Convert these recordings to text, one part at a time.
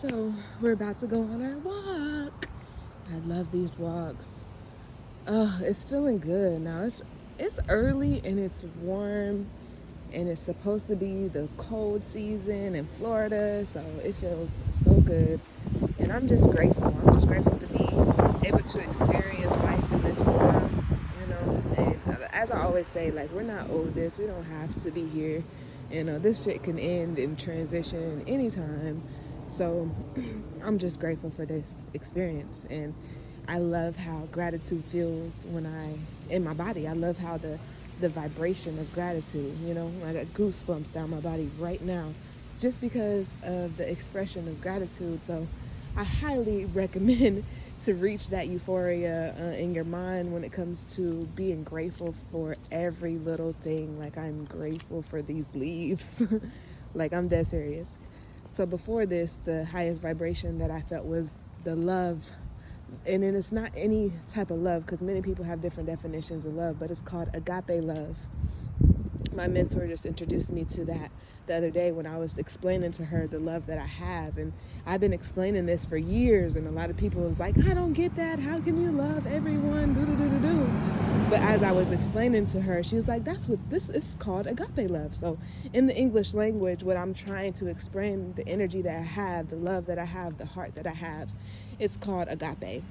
So we're about to go on our walk. I love these walks. Oh, it's feeling good now. It's early and it's warm and it's supposed to be the cold season in Florida, so it feels so good. And I'm just grateful. I'm just grateful to be able to experience life in this form, And as I always say, like we're not owed this. We don't have to be here. This shit can end and transition anytime. So I'm just grateful for this experience, and I love how gratitude feels when in my body. I love how the vibration of gratitude, I got goosebumps down my body right now just because of the expression of gratitude. So I highly recommend to reach that euphoria in your mind when it comes to being grateful for every little thing. Like, I'm grateful for these leaves. Like, I'm dead serious. So before this, the highest vibration that I felt was the love. And then it's not any type of love, because many people have different definitions of love, but it's called agape love. My mentor just introduced me to that the other day when I was explaining to her the love that I have. And I've been explaining this for years, and a lot of people was like, I don't get that. How can you love everyone? Do, do, do, do, do. But as I was explaining to her, she was like, that's what this is called, agape love. So in the English language, what I'm trying to explain, the energy that I have, the love that I have, the heart that I have, it's called agape.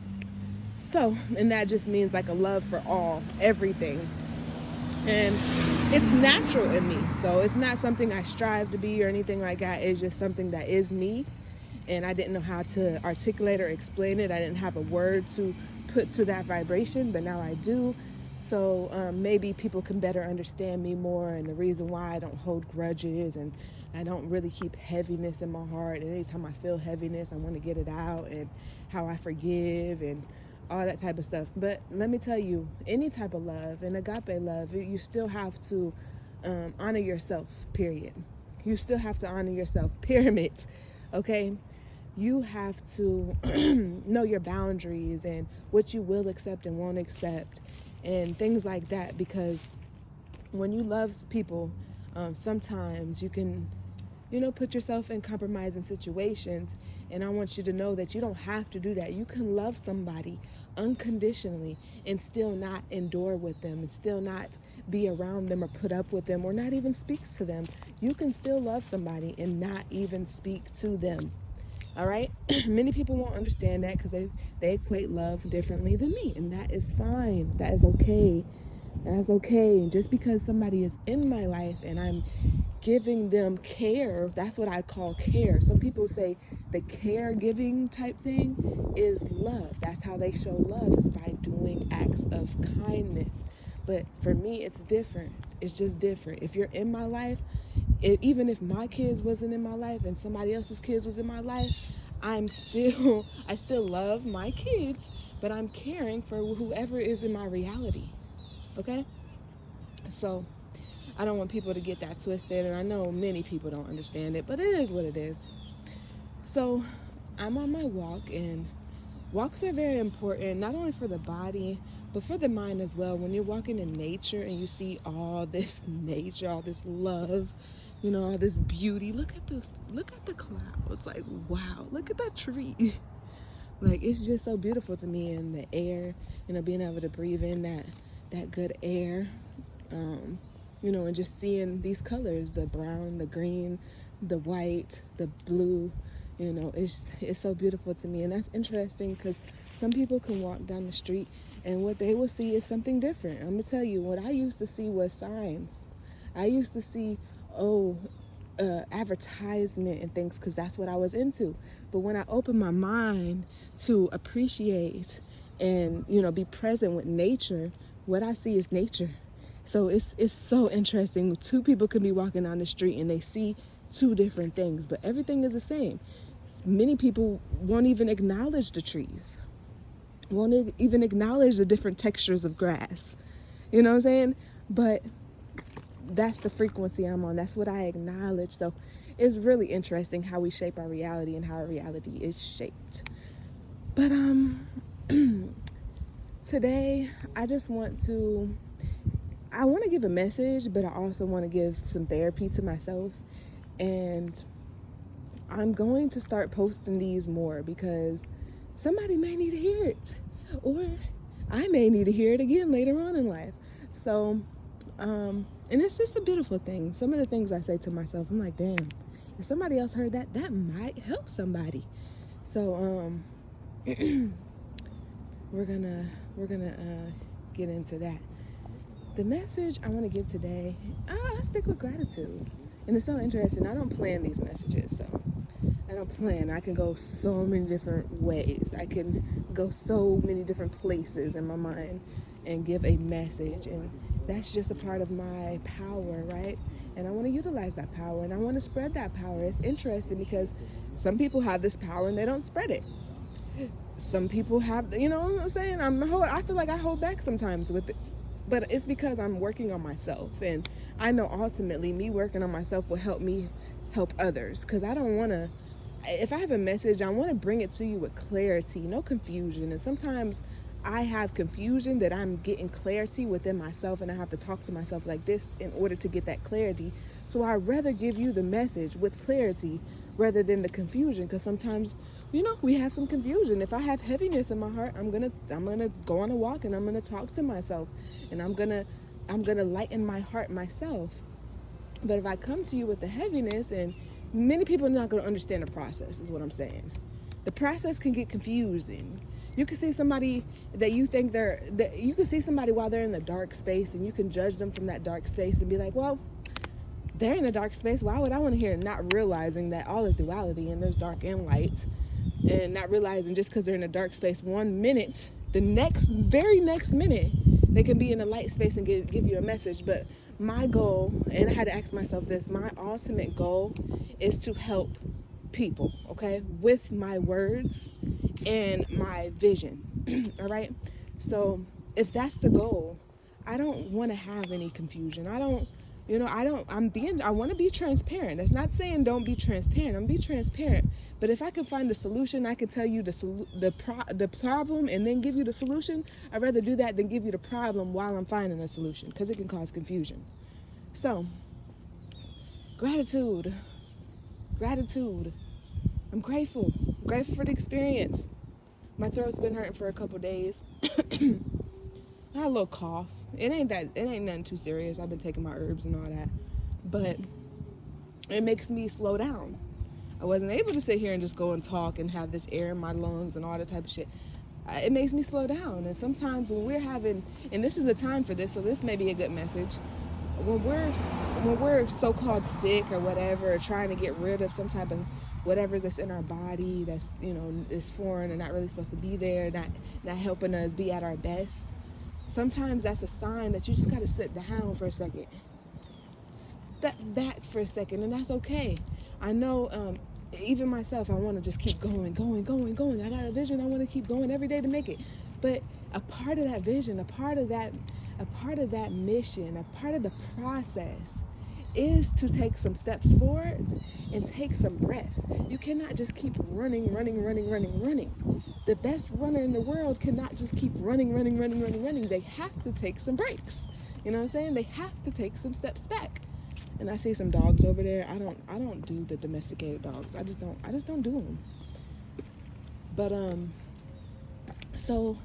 So, and that just means like a love for all, everything. And it's natural in me. So it's not something I strive to be or anything like that. It's just something that is me. And I didn't know how to articulate or explain it. I didn't have a word to put to that vibration, but now I do. So maybe people can better understand me more, and the reason why I don't hold grudges and I don't really keep heaviness in my heart. And anytime I feel heaviness, I want to get it out, and how I forgive and all that type of stuff. But let me tell you, any type of love, and agape love, you still have to honor yourself, period. You still have to honor yourself, pyramid. Okay? You have to know your boundaries and what you will accept and won't accept and things like that, because when you love people, sometimes you can put yourself in compromising situations. And I want you to know that you don't have to do that. You can love somebody unconditionally and still not endure with them, and still not be around them or put up with them or not even speak to them. You can still love somebody and not even speak to them. All right? Many people won't understand that because they equate love differently than me, and that is fine. That is okay. That's okay. Just because somebody is in my life and I'm giving them care, that's what I call care. Some people say the caregiving type thing is love. That's how they show love, is by doing acts of kindness. But for me, it's different. It's just different. If you're in my life, even if my kids wasn't in my life and somebody else's kids was in my life, I still love my kids, but I'm caring for whoever is in my reality. Okay? So I don't want people to get that twisted, and I know many people don't understand it, but it is what it is. So I'm on my walk, and walks are very important, not only for the body, but for the mind as well. When you're walking in nature and you see all this nature, all this love, all this beauty. Look at the clouds. Like, wow, look at that tree. Like, it's just so beautiful to me. And the air, being able to breathe in that good air, and just seeing these colors, the brown, the green, the white, the blue, it's so beautiful to me. And that's interesting because some people can walk down the street and what they will see is something different. I'm gonna tell you, what I used to see was signs. I used to see advertisement and things, because that's what I was into. But when I opened my mind to appreciate and be present with nature, what I see is nature. So it's so interesting. Two people can be walking down the street and they see two different things, but everything is the same. Many people won't even acknowledge the trees, won't even acknowledge the different textures of grass. You know what I'm saying? But that's the frequency I'm on. That's what I acknowledge. So it's really interesting how we shape our reality and how our reality is shaped. But today I want to give a message, but I also want to give some therapy to myself. And I'm going to start posting these more because somebody may need to hear it, or I may need to hear it again later on in life. So, and it's just a beautiful thing. Some of the things I say to myself, I'm like, damn, if somebody else heard that, that might help somebody. So, we're gonna get into that. The message I want to give today, I stick with gratitude. And it's so interesting. I don't plan these messages, so I don't plan. I can go so many different ways. I can go so many different places in my mind and give a message. And that's just a part of my power, right? And I want to utilize that power, and I want to spread that power. It's interesting because some people have this power and they don't spread it. Some people have, you know what I'm saying? I feel like I hold back sometimes with this. But it's because I'm working on myself, and I know ultimately me working on myself will help me help others, because I don't want to, if I have a message, I want to bring it to you with clarity, no confusion. And sometimes I have confusion that I'm getting clarity within myself, and I have to talk to myself like this in order to get that clarity. So I'd rather give you the message with clarity rather than the confusion, because sometimes, you know, we have some confusion. If I have heaviness in my heart, I'm gonna go on a walk, and I'm gonna talk to myself, and I'm gonna lighten my heart myself. But if I come to you with the heaviness, and many people are not gonna understand the process, is what I'm saying. The process can get confusing. You can see somebody that you think you can see somebody while they're in the dark space, and you can judge them from that dark space and be like, well, they're in a dark space. Why would I want to hear? Not realizing that all is duality, and there's dark and light. And not realizing just because they're in a dark space 1 minute, the very next minute, they can be in a light space and give you a message. But my goal, and I had to ask myself this, my ultimate goal is to help people, okay, with my words and my vision. All right. So if that's the goal, I don't want to have any confusion. I want to be transparent. That's not saying don't be transparent. I'm be transparent. But if I can find the solution, I can tell you the problem and then give you the solution. I'd rather do that than give you the problem while I'm finding a solution, because it can cause confusion. So, gratitude. I'm grateful for the experience. My throat's been hurting for a couple days. I had a little cough. It ain't nothing too serious. I've been taking my herbs and all that, but it makes me slow down. I wasn't able to sit here and just go and talk and have this air in my lungs and all that type of shit. It makes me slow down. And sometimes when we're having, and this is the time for this, so this may be a good message. When we're so-called sick or whatever, or trying to get rid of some type of whatever that's in our body that's, you know, is foreign and not really supposed to be there, not helping us be at our best. Sometimes that's a sign that you just got to sit down for a second. Step back for a second, and that's okay. I know, even myself, I want to just keep going. I got a vision. I want to keep going every day to make it. But a part of that vision, a part of that mission, a part of the process is to take some steps forward and take some breaths. You cannot just keep running. The best runner in the world cannot just keep running. They have to take some breaks. You know what I'm saying? They have to take some steps back. And I see some dogs over there. I don't do the domesticated dogs. I just don't do them. But so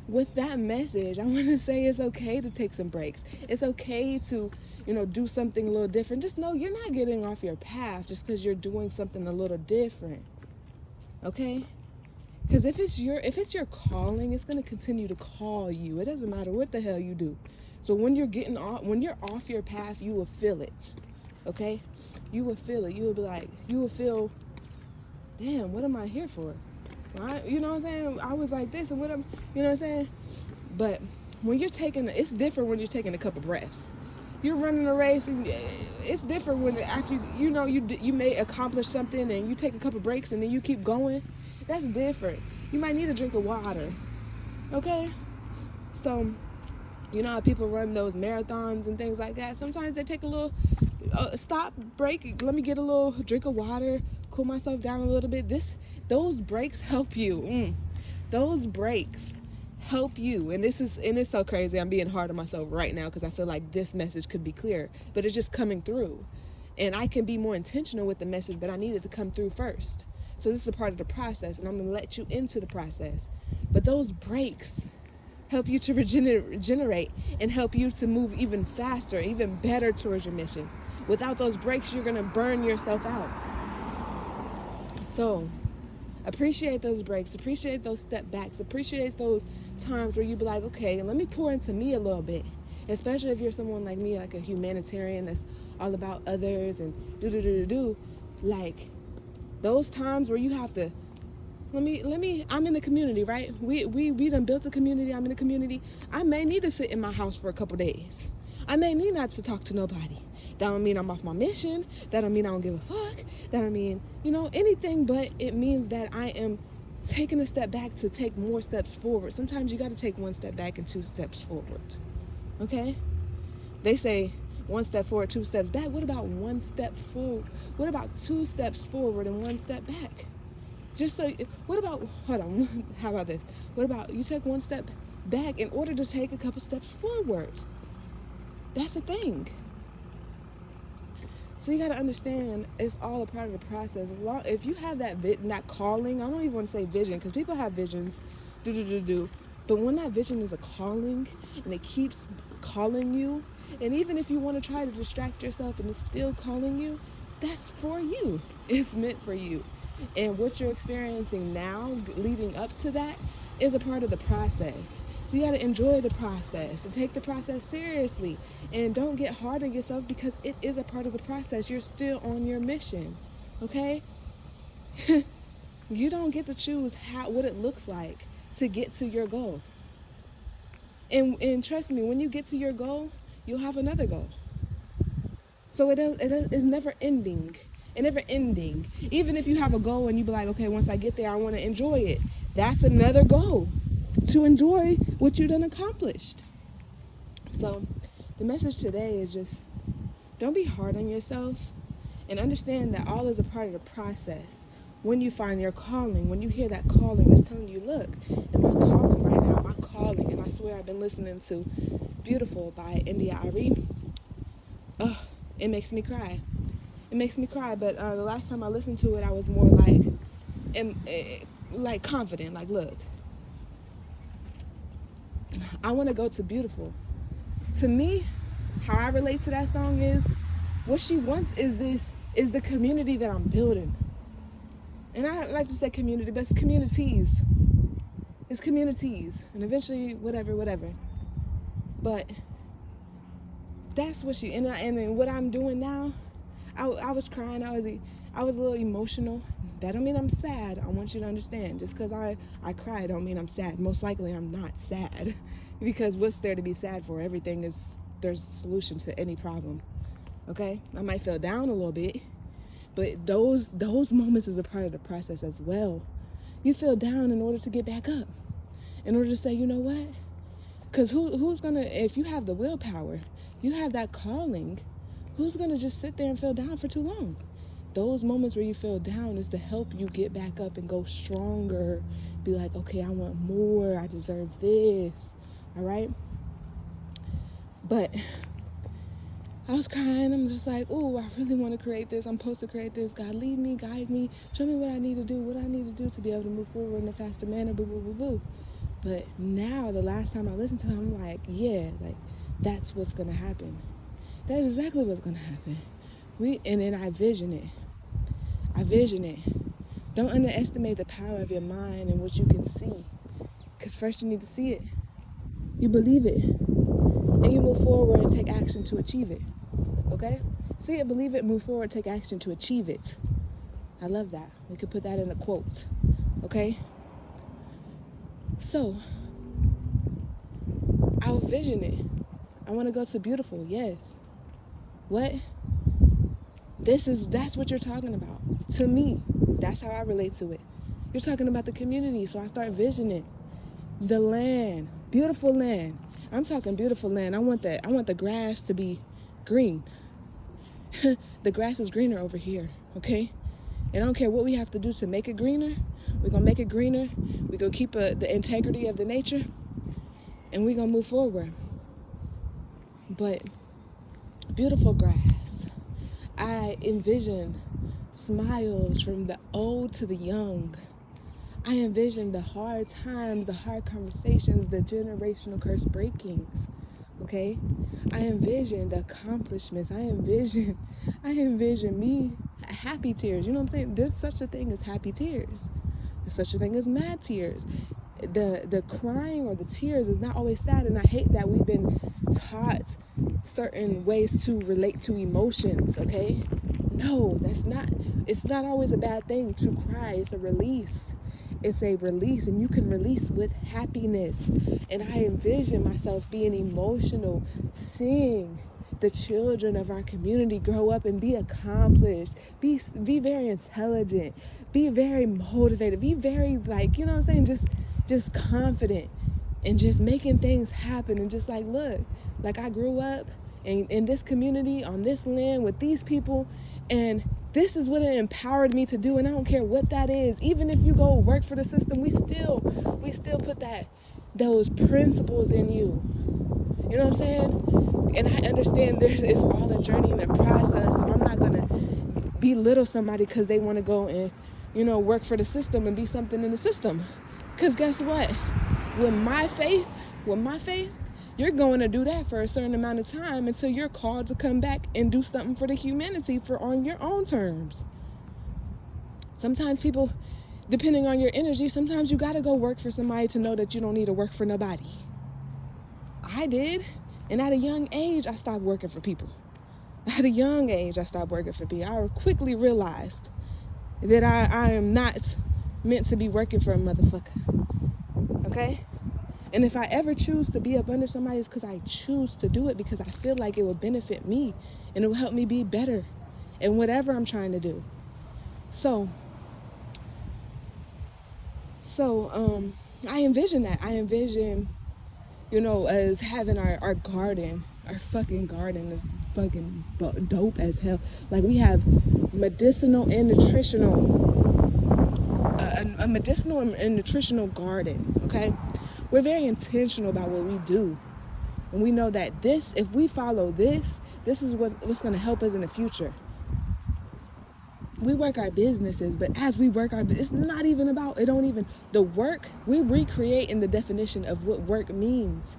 with that message, I want to say it's okay to take some breaks. It's okay to, you know, do something a little different. Just know you're not getting off your path just because you're doing something a little different. Okay? Because if it's your calling, it's going to continue to call you. It doesn't matter what the hell you do. So when you're off your path, you will feel it. Okay? You will feel it. You will feel, damn, what am I here for? Right? You know what I'm saying? I was like this, and you know what I'm saying? But when you're it's different when you're taking a couple breaths. You're running a race, and it's different when after you may accomplish something and you take a couple breaks and then you keep going. That's different. You might need a drink of water. Okay? So, you know how people run those marathons and things like that? Sometimes they take a little stop, break. Let me get a little drink of water, cool myself down a little bit. Those breaks help you. Those breaks help you. And it's so crazy. I'm being hard on myself right now because I feel like this message could be clear, but it's just coming through. And I can be more intentional with the message, but I need it to come through first. So this is a part of the process, and I'm going to let you into the process. But those breaks help you to regenerate and help you to move even faster, even better towards your mission. Without those breaks, you're going to burn yourself out. So appreciate those breaks, appreciate those step backs, appreciate those times where you be like, okay, let me pour into me a little bit. Especially if you're someone like me, like a humanitarian that's all about others and do. Like those times where you have to, I'm in the community, right? We done built a community. I'm in the community. I may need to sit in my house for a couple days. I may need not to talk to nobody. That don't mean I'm off my mission. That don't mean I don't give a fuck. That don't mean, anything, but it means that I am taking a step back to take more steps forward. Sometimes you got to take one step back and 2 steps forward. Okay? They say 1 step forward, 2 steps back. What about 1 step forward? What about 2 steps forward and 1 step back? How about this? What about you take 1 step back in order to take a couple steps forward? That's the thing. So you got to understand, it's all a part of the process. If you have that calling, I don't even want to say vision, because people have visions, but when that vision is a calling and it keeps calling you, and even if you want to try to distract yourself and it's still calling you, that's for you. It's meant for you. And what you're experiencing now, leading up to that, is a part of the process. So you got to enjoy the process and take the process seriously. And don't get hard on yourself, because it is a part of the process. You're still on your mission, okay? You don't get to choose what it looks like to get to your goal. And trust me, when you get to your goal, you'll have another goal. So it's never ending. It never ending. Even if you have a goal and you be like, okay, once I get there, I want to enjoy it. That's another goal, to enjoy what you done accomplished. So the message today is just, don't be hard on yourself, and understand that all is a part of the process. When you find your calling, when you hear that calling that's telling you, look, in my calling right now, my calling, and I swear I've been listening to Beautiful by India.Arie. It makes me cry. It makes me cry, but the last time I listened to it, I was more like confident, like, look, I want to go to Beautiful. To me, how I relate to that song is, what she wants is the community that I'm building. And I like to say community, but it's communities. It's communities, and eventually whatever. But that's what and then what I'm doing now, I was crying, I was a little emotional. That don't mean I'm sad. I want you to understand. Just because I cry don't mean I'm sad. Most likely I'm not sad, because what's there to be sad for? There's a solution to any problem. Okay? I might feel down a little bit, but those moments is a part of the process as well. You feel down in order to get back up, in order to say, you know what? Because who's gonna, if you have the willpower, you have that calling, who's gonna just sit there and feel down for too long? Those moments where you feel down is to help you get back up and go stronger. Be like, okay, I want more. I deserve this. All right? But I was crying. I'm just like, oh, I really want to create this. I'm supposed to create this. God, lead me, guide me. Show me what I need to do to be able to move forward in a faster manner. Boo, boo, boo, boo. But now, the last time I listened to him, I'm like, yeah, like, that's what's going to happen. That's exactly what's going to happen. And then I vision it. Don't underestimate the power of your mind and what you can see. Because first you need to see it. You believe it. And you move forward and take action to achieve it. Okay? See it, believe it, move forward, take action to achieve it. I love that. We could put that in a quote. Okay? So, I'll vision it. I want to go to Beautiful. Yes. What? That's what you're talking about. To me, that's how I relate to it. You're talking about the community, so I start visioning the land, beautiful land. I'm talking beautiful land. I want the grass to be green. The grass is greener over here, okay? And I don't care what we have to do to make it greener. We're gonna make it greener. We're gonna keep the integrity of the nature, and we're gonna move forward. But beautiful grass. I envision smiles from the old to the young. I envision the hard times, the hard conversations, the generational curse breakings. Okay? I envision the accomplishments. I envision me happy tears. You know what I'm saying? There's such a thing as happy tears. There's such a thing as mad tears. The crying or the tears is not always sad, and I hate that we've been taught certain ways to relate to emotions, okay? No, it's not always a bad thing to cry. It's a release. It's a release, and you can release with happiness. And I envision myself being emotional, seeing the children of our community grow up and be accomplished, be very intelligent, be very motivated, be very, like, you know what I'm saying, just confident, and just making things happen. And just like, look, like, I grew up in this community, on this land, with these people, and this is what it empowered me to do. And I don't care what that is. Even if you go work for the system, we still put those principles in you. You know what I'm saying? And I understand it's all a journey and a process. So I'm not gonna belittle somebody because they want to go and, work for the system and be something in the system. Because guess what? With my faith, you're going to do that for a certain amount of time until you're called to come back and do something for the humanity on your own terms. Sometimes people, depending on your energy, sometimes you got to go work for somebody to know that you don't need to work for nobody. I did. And at a young age, I stopped working for people. At a young age, I stopped working for people. I quickly realized that I am not meant to be working for a motherfucker. Okay? And if I ever choose to be up under somebody, it's because I choose to do it because I feel like it will benefit me and it will help me be better in whatever I'm trying to do. So I envision that. I envision, as having our garden, our fucking garden is fucking dope as hell. Like, we have medicinal and nutritional, a medicinal and nutritional garden, okay? We're very intentional about what we do. And we know that if we follow this is what's going to help us in the future. We work our businesses, but as we work it's not even about, the work, we recreate in the definition of what work means.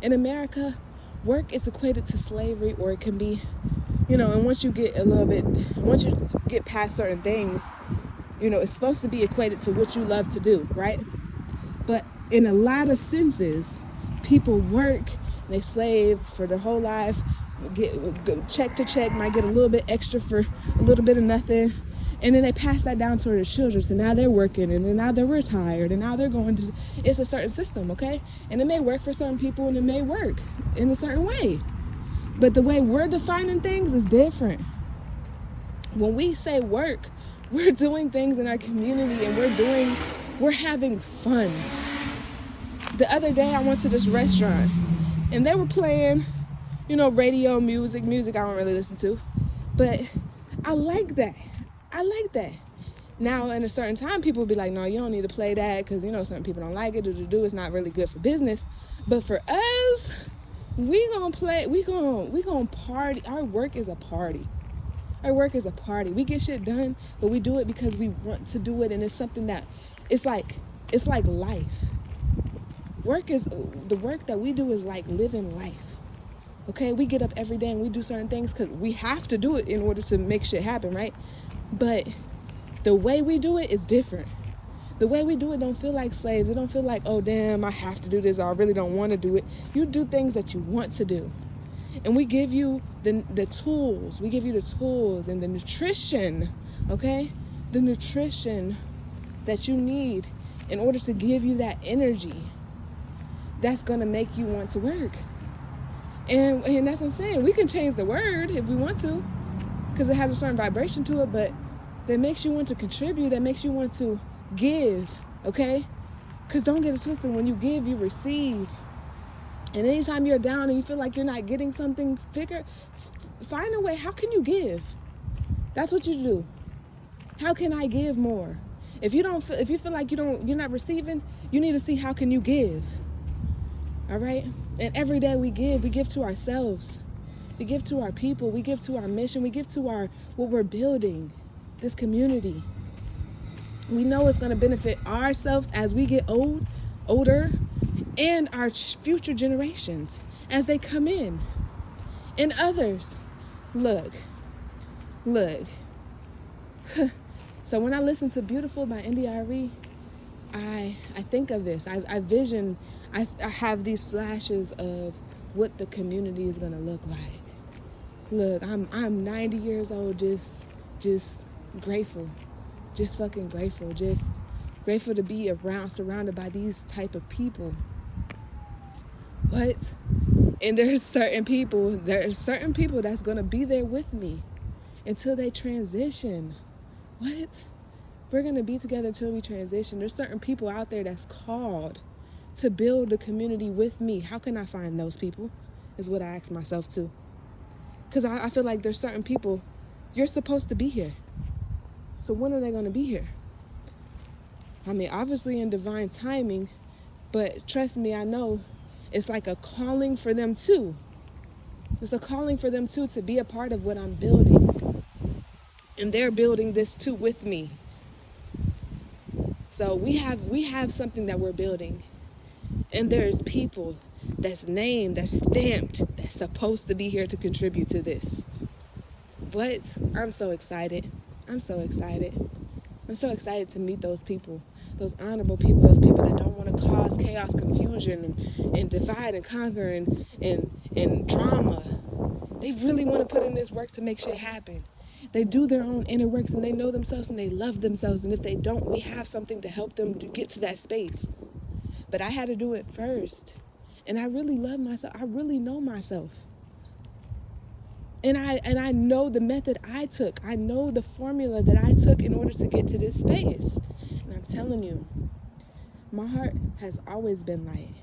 In America, work is equated to slavery, or it can be, and once you get past certain things, it's supposed to be equated to what you love to do, right? But in a lot of senses, people work, they slave for their whole life, go check to check, might get a little bit extra for a little bit of nothing, and then they pass that down to their children. So now they're working, and then now they're retired, and now they're going to, it's a certain system, okay? And it may work for certain people, and it may work in a certain way. But the way we're defining things is different. When we say work, we're doing things in our community, and we're having fun. The other day I went to this restaurant and they were playing, radio music I don't really listen to, but I like that. Now, in a certain time, people will be like, no, you don't need to play that because, certain people don't like it, it's not really good for business. But for us, we gonna party. Our work is a party. We get shit done, but we do it because we want to do it, and it's something that, it's like life. The work that we do is like living life. Okay, we get up every day and we do certain things because we have to do it in order to make shit happen, right? But the way we do it is different. The way we do it don't feel like slaves. It don't feel like, oh damn, I have to do this, or I really don't want to do it. You do things that you want to do. And we give you the tools. We give you the tools and the nutrition, okay? The nutrition that you need in order to give you that energy that's going to make you want to work. And that's what I'm saying. We can change the word if we want to, because it has a certain vibration to it, but that makes you want to contribute, that makes you want to give, okay? Because don't get it twisted. When you give, you receive. And anytime you're down and you feel like you're not getting something, find a way. How can you give? That's what you do. How can I give more? If you feel like you're not receiving, you need to see how can you give. All right? And every day we give to ourselves. We give to our people. We give to our mission. We give to our what we're building, this community. We know it's going to benefit ourselves as we get older, and our future generations as they come in. And others. Look. So when I listen to Beautiful by India.Arie, I think of this. I have these flashes of what the community is gonna look like. Look, I'm 90 years old, just grateful, just fucking grateful, just grateful to be surrounded by these type of people. What? And there's certain people that's gonna be there with me until they transition. What? We're gonna be together until we transition. There's certain people out there that's called to build the community with me. How can I find those people? Is what I ask myself too. Because I feel like there's certain people, you're supposed to be here. So when are they gonna be here? I mean, obviously in divine timing, but trust me, I know it's like a calling for them too. It's a calling for them too to be a part of what I'm building. And they're building this too with me. So we have something that we're building. And there's people that's named, that's stamped, that's supposed to be here to contribute to this. But I'm so excited. I'm so excited. I'm so excited to meet those people, those honorable people, those people that don't want to cause chaos, confusion, and divide and conquer and drama. They really want to put in this work to make shit happen. They do their own inner works and they know themselves and they love themselves. And if they don't, we have something to help them to get to that space. But I had to do it first. And I really love myself. I really know myself. And I know the method I took. I know the formula that I took in order to get to this space. And I'm telling you, my heart has always been light.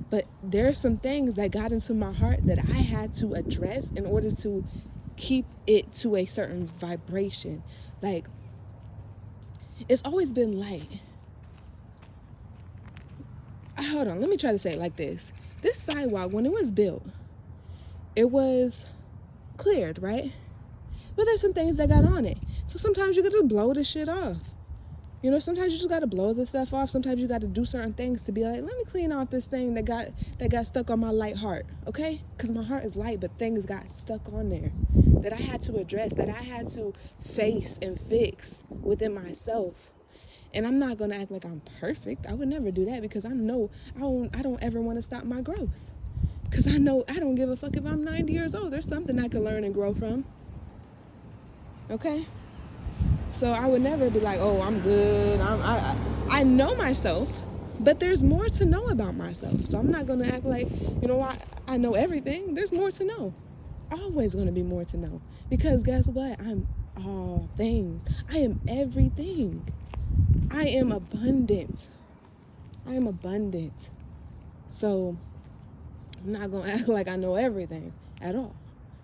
But there are some things that got into my heart that I had to address in order to keep it to a certain vibration. Like, it's always been light. Hold on, let me try to say it like this. This sidewalk, when it was built, it was cleared, right? But there's some things that got on it. So sometimes you got to blow the shit off. You know, sometimes you just got to blow the stuff off. Sometimes you got to do certain things to be like, let me clean off this thing that got stuck on my light heart, okay? Because my heart is light, but things got stuck on there that I had to address, that I had to face and fix within myself. And I'm not going to act like I'm perfect. I would never do that because I know I don't ever want to stop my growth. Because I know I don't give a fuck if I'm 90 years old. There's something I can learn and grow from. Okay? So I would never be like, oh, I'm good. I know myself, but there's more to know about myself. So I'm not going to act like, you know what, I know everything. There's more to know. Always going to be more to know. Because guess what? I'm all things. I am everything. I am abundant. I am abundant. So I'm not going to act like I know everything at all.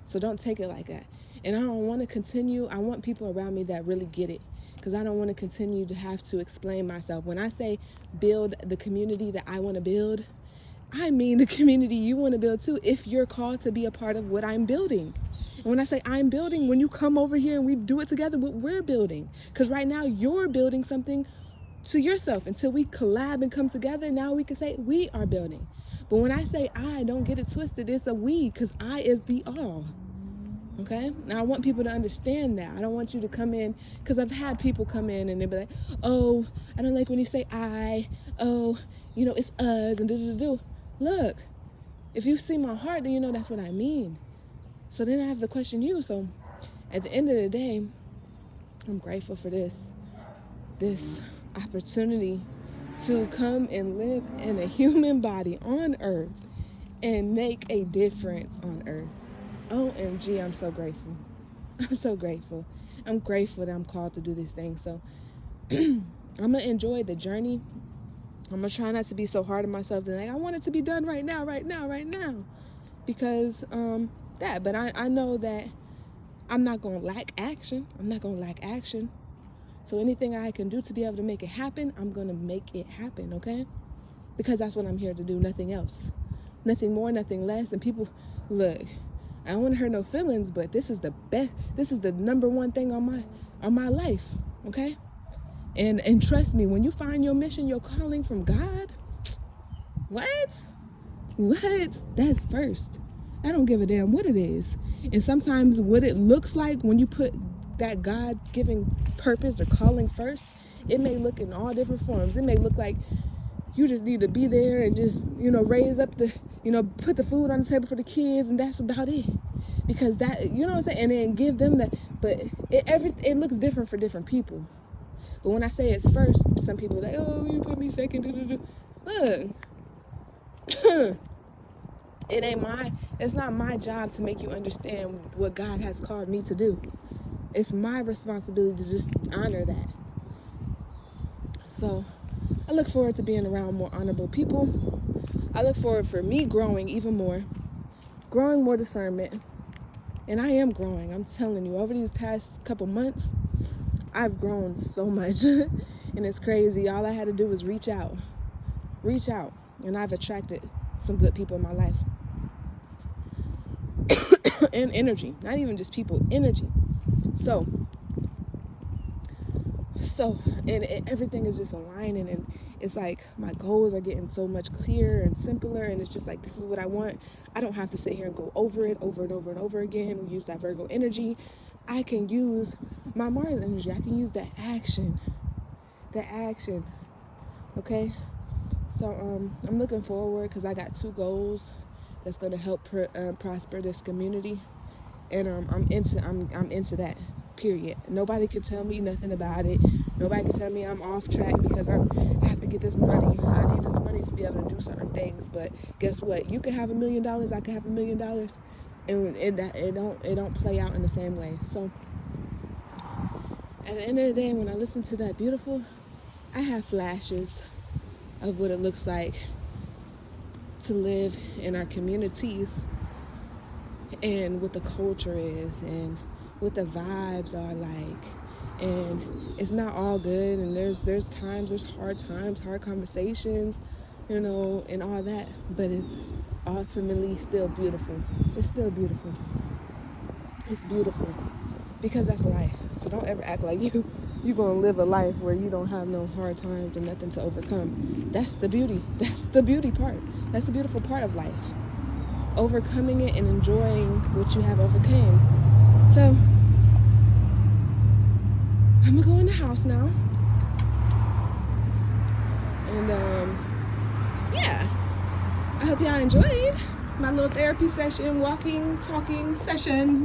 So don't take it like that. And I don't want to continue. I want people around me that really get it. Because I don't want to continue to have to explain myself. When I say build the community that I want to build, I mean the community you want to build too, if you're called to be a part of what I'm building. And when I say I'm building, when you come over here and we do it together, what we're building. Because right now you're building something to yourself. Until we collab and come together, now we can say we are building. But when I say I, don't get it twisted. It's a we, because I is the all. Okay? Now I want people to understand that. I don't want you to come in, because I've had people come in and they'll be like, oh, I don't like when you say I. Oh, you know, it's us and do. Look, if you see my heart, then you know that's what I mean. So then I have to question you. So at the end of the day, I'm grateful for this opportunity to come and live in a human body on earth and make a difference on earth. OMG, I'm so grateful. I'm so grateful. I'm grateful that I'm called to do this thing. So I'm going to enjoy the journey. I'm going to try not to be so hard on myself that like, I want it to be done right now. Because but I know that I'm not going to lack action. So anything I can do to be able to make it happen, I'm going to make it happen, okay? Because that's what I'm here to do, nothing else. Nothing more, nothing less. And people, look, I don't want to hurt no feelings, but this is the best. This is the number one thing on my life. Okay. And trust me, when you find your mission, your calling from God, what? That's first. I don't give a damn what it is. And sometimes what it looks like when you put that God-given purpose or calling first, it may look in all different forms. It may look like you just need to be there and just, raise up put the food on the table for the kids, and that's about it. Because that, you know what I'm saying? And then give them that. But it looks different for different people. But when I say it's first, some people are like, oh, you put me second. Look. It's not my job to make you understand what God has called me to do. It's my responsibility to just honor that. So I look forward to being around more honorable people. I look forward for me growing even more, growing more discernment. And I am growing. I'm telling you, over these past couple months, I've grown so much. And it's crazy. All I had to do was reach out. And I've attracted some good people in my life. And energy. Not even just people, energy. So and everything is just aligning, and it's like my goals are getting so much clearer and simpler, and it's just like, this is what I want. I don't have to sit here and go over it over and over and over again. We use that Virgo energy. I can use my Mars energy. I can use the action. Okay? So I'm looking forward, because I got 2 goals that's going to help prosper this community, and I'm into that. Period. Nobody can tell me nothing about it. Nobody can tell me I'm off track because I have to get this money. I need this money to be able to do certain things. But guess what? You can have $1 million. I can have $1 million, and it don't play out in the same way. So at the end of the day, when I listen to that beautiful, I have flashes of what it looks like to live in our communities, and what the culture is, and what the vibes are like. And it's not all good, and there's hard times, hard conversations, and all that, but it's ultimately still beautiful. It's still beautiful. It's beautiful, because that's life. So don't ever act like you're gonna live a life where you don't have no hard times or nothing to overcome. That's the beauty. That's the beauty part. That's the beautiful part of life. Overcoming it and enjoying what you have overcame. So I'm gonna go in the house now. And yeah. I hope y'all enjoyed my little therapy session, walking, talking session.